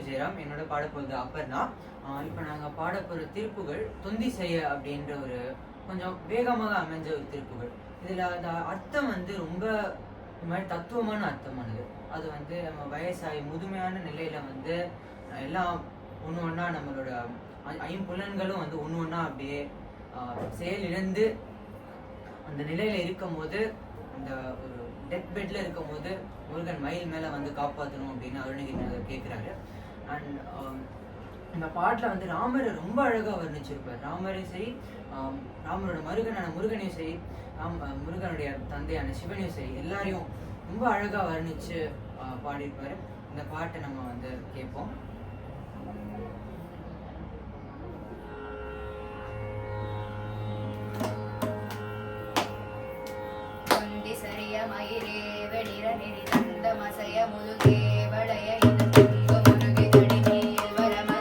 ஜெயராம். என்னோட பாடப்போகுது அப்பர்னா. இப்போ நாங்கள் பாடப்போகிற திருப்புகள் தொந்தி செய்ய அப்படின்ற ஒரு கொஞ்சம் வேகமாக அமைஞ்ச ஒரு திருப்புகள். இதில் அந்த அர்த்தம் ரொம்ப இது மாதிரி தத்துவமான அர்த்தமானது. அது நம்ம வயசாகி முதுமையான நிலையில் எல்லாம் ஒன்று ஒன்றா நம்மளோட ஐம்புலன்களும் ஒன்று ஒன்றா அப்படியே செயலிழந்து அந்த நிலையில் இருக்கும் போது, அந்த ஒரு டெத் பெட்டில் இருக்கும் போது முருகன் மயில் மேலே காப்பாற்றணும் அப்படின்னு அருணகிரிநாதர் கேட்குறாரு. அண்ட் இந்த பாட்டில் ராமரை ரொம்ப அழகாக வர்ணிச்சிருப்பார். ராமரையும் சரி, ராமரோட மருகனான முருகனையும் சரி, முருகனுடைய தந்தையான சிவனையும் சரி, எல்லாரையும் ரொம்ப அழகாக வர்ணித்து பாடியிருப்பார். இந்த பாட்டை நம்ம கேட்போம். சரிய மயிரே வெளிர நெறிந்த மசைய முழுகே வளைய Rama